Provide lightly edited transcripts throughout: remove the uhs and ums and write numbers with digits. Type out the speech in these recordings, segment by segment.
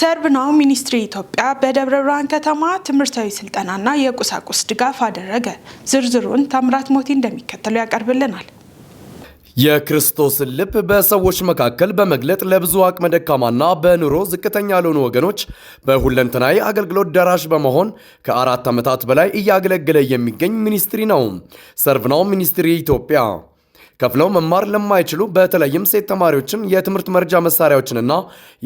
ሰርቭናው ሚኒስትሪ ኢትዮጵያ በደብረ ብርሃን ከተማ ትምህርታዊ ስልጠናና የቁሳቁስ ድጋፍ አደረገ። ዝርዝሩን ታምራት ሞቲ እንደሚከተለው ያቀርብልናል። የክርስቶስን ልብ በሰዎች መካከል በመግለጥ ለብዙ አቅመ ደካማና በኑሮ ዝቅተኛ ለሆኑ ወገኖች በሁለንተናዊ አገልግሎት ደራሽ በመሆን ከ4 ዓመታት በላይ እያገለገለ የሚገኝ ሚኒስትሪ ነው ሰርቭናው ሚኒስትሪ ኢትዮጵያ። ከፍለው መማር ለማይችሉ በተለይም ሴት ተማሪዎችን የትምህርት መርጃ መሳሪያዎችንና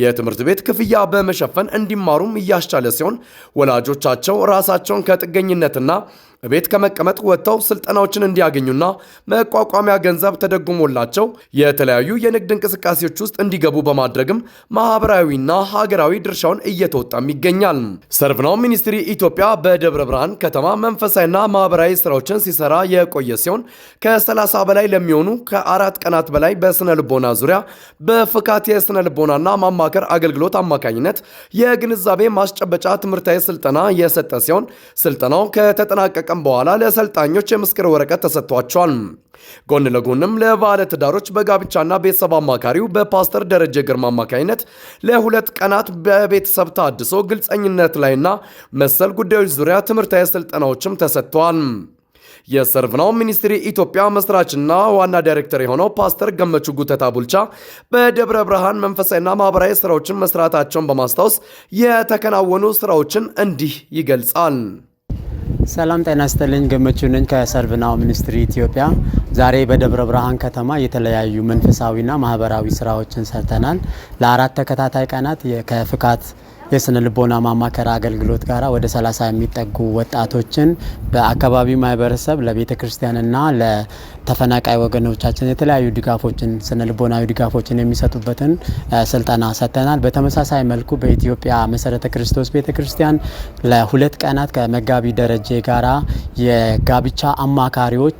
የትምህርት ቤት ክፍያ በመሸፈን እንዲማሩም እያስቻለ ሲሆን ወላጆቻቸው ራሳቸውን ከጥገኝነትና ቤት ከመቀመጥ ወጥተው ስልጠናዎችን እንዲያገኙና መቋቋሚያ ገንዘብ ተደጉሞላቸው የተለያዩ የንግድ እንቅስቃሴዎች ውስጥ እንዲገቡ በማድረግም ማህበራዊና ሀገራዊ ድርሻውን እየተወጣም ይገኛል። ሰርቭናው ሚኒስትሪ ኢትዮጵያ በደብረ ብርሃን ከተማ መንፈሳዊና ማህበራዊ ስራዎችን ሲሰራ የቆየ ሲሆን ከ30 በላይ ለሚሆኑ ከ4 ቀናት በላይ በስነ ልቦና ዙሪያ በፍካት የስነ ልቦናና ማማከር አገልግሎት አማካኝነት የግንዛቤ ማስጨበጫ ትምህርታዊ ስልጠና የሰጠ ሲሆን ስልጠናው ከተጠናቀቀ በኋላ ለሰልጣኞች የምስክር ወረቀት ተሰጥቷቸዋል። ጎን ለጎንም ለባለ ትዳሮች በጋብቻና ቤተሰብ አማካሪው በፓስተር ደረጀ ግርማ አማካኝነት ለ2 ቀናት በቤተሰብ ታድሶ ግልጸኝነት ላይና መሰል ጉዳዮች ዙሪያ ትምህርታዊ ስልጠናዎችም ተሰጥተዋል። የሰርቭናው ሚኒስትሪ ኢትዮጵያ መስራችና ዋና ዳይሬክተር የሆነው ፓስተር ገመቹ ጉተታ ቡልቻ በደብረ ብርሃን መንፈሳዊና ማህበራዊ ስራዎችን መስራታቸውን በማስታወስ የተከናወኑ ስራዎችን እንዲህ ይገልጻል። ሰላም ጤና ይስጥልኝ። ገመቹ ነኝ ከሰርቭናው ሚኒስትሪ ኢትዮጵያ። ዛሬ በደብረ ብርሃን ከተማ የተለያዩ መንፈሳዊና ማህበራዊ ስራዎችን ሰርተናል። ለ4 ተከታታይ ቀናት ከፍካት የስነ ልቦና ማማከር አገልግሎት ጋራ ወደ 30 የሚጠጉ ወጣቶችን በአካባቢው ማህበረሰብ ለቤተ ክርስቲያንና ለተፈናቃይ ወገኖቻችን የተለያዩ ድጋፎችን ስነ ልቦናዊ ድጋፎችን የሚሰጡበትን ስልጠና ሰጥተናል። በተመሳሳይ መልኩ በኢትዮጵያ መሰረተ ክርስቶስ ቤተ ክርስቲያን ለ2 ቀናት ከመጋቢ ደረጀ ጋራ የጋብቻ አማካሪዎች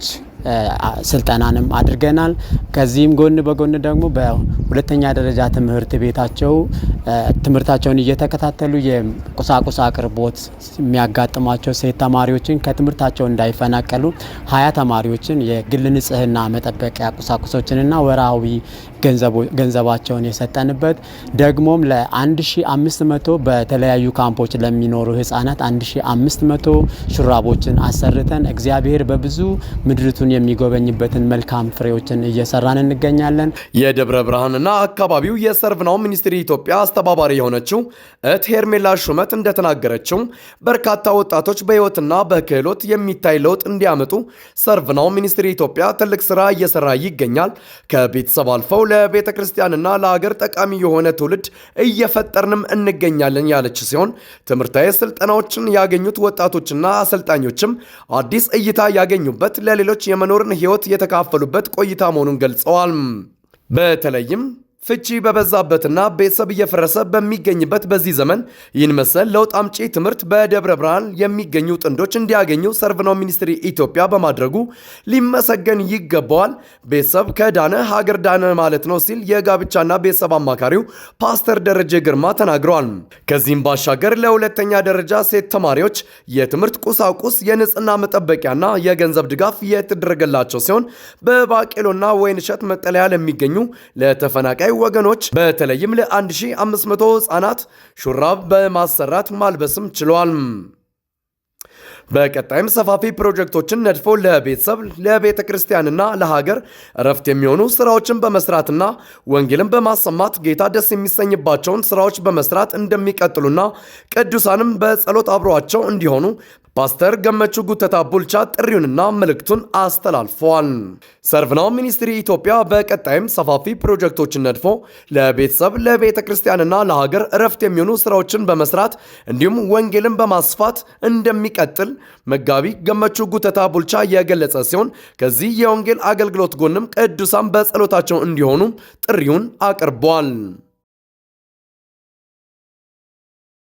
ስልጠናንም አድርገናል። ከዚህም ጎን በጎን ደግሞ በሁለተኛ ደረጃ ትምህርት ቤታቸው ትምህርታቸውን እየተከታተሉ የቁሳቁስ አቅርቦት የሚያጋጥማቸው ሴት ተማሪዎችን ከትምህርታቸው እንዳይፈናቀሉ 20 ተማሪዎችን የግል ንጽህና መጠበቂያ ቁሳቁሶችንና ወራዊ ገንዘባቸውን የሰጠንበት ደግሞም ለ1500 በተለያዩ ካምፖች ለሚኖሩ ህፃናት 1500 ሹራቦችን አሰርተን እግዚአብሔር በብዙ ምድርቱን የሚጎበኝበትን መልካም ፍሬዎችን እየሰራን እንገኛለን። የደብረ ብርሃንና አካባቢው የሰርቭናው ሚኒስትሪ ኢትዮጵያ አስተባባሪ የሆነችው እህት ሄርሜላ ሹመት እንደተናገረችው በርካታ ወጣቶች በህይወትና በክህሎት የሚታይ ለውጥ እንዲያመጡ ሰርቭናው ሚኒስትሪ ኢትዮጵያ ትልቅ ስራ እየሰራ ይገኛል። ከቤተሰብ አልፈው ለቤተ ክርስቲያንና ለሀገር ጠቃሚ የሆነ ትውልድ እየፈጠርንም እንገኛለን ያለች ሲሆን ትምህርታዊ ስልጠናዎችን ያገኙት ወጣቶችና አሰልጣኞችም አዲስ እይታ ያገኙበት ለሌሎች የመኖርን ህይወት የተካፈሉበት ቆይታ መሆኑን ገልጸዋል። በተለይም ፍቺ በበዛበትና ቤተሰብ እየፈረሰ በሚገኝበት በዚህ ዘመን ይህን መሰል ለውጥ አምጪ ትምህርት በደብረ ብርሃን የሚገኙ ጥንዶች እንዲያገኙ ሰርቭናው ሚኒስትሪ ኢትዮጵያ በማድረጉ ሊመሰገን ይገባዋል። ቤተሰብ ከዳነ ሀገር ዳነ ማለት ነው ሲል የጋብቻና ቤተሰብ አማካሪው ፓስተር ደረጀ ግርማ ተናግረዋል። ከዚህም ባሻገር ለሁለተኛ ደረጃ ሴት ተማሪዎች የትምህርት ቁሳቁስ፣ የንጽህና መጠበቂያና የገንዘብ ድጋፍ የተደረገላቸው ሲሆን በባቄሎና ወይንሸት መጠለያ ለሚገኙ ለተፈናቃይ ወገኖች በተለይም ለ1500 ህፃናት ሹራብ በማሰራት ማልበስም ችሏል። በቀጣይም ሰፋፊ ፕሮጀክቶችን ነድፎ ለቤተሰብ ለቤተ ክርስቲያንና ለሀገር እረፍት የሚሆኑ ስራዎችን በመስራትና ወንጌልን በማሰማት ጌታ ደስ የሚሰኝባቸውን ስራዎች በመስራት እንደሚቀጥሉና ቅዱሳንም በጸሎት አብረዋቸው እንዲሆኑ ፓስተር ገመቹ ጉተታ ቡልቻ ጥሪውንና መልእክቱን አስተላልፈዋል። ሰርቭናው ሚኒስትሪ ኢትዮጵያ በቀጣይም ሰፋፊ ፕሮጀክቶችን ነድፎ ለቤተሰብ ለቤተ ክርስቲያንና ለሀገር እረፍት የሚሆኑ ስራዎችን በመስራት እንዲሁም ወንጌልን በማስፋት እንደሚቀጥል መጋቢ ገመቹ ጉተታ ቡልቻ የገለጸ ሲሆን ከዚህ የወንጌል አገልግሎት ጎንም ቅዱሳን በጸሎታቸው እንዲሆኑ ጥሪውን አቅርቧል።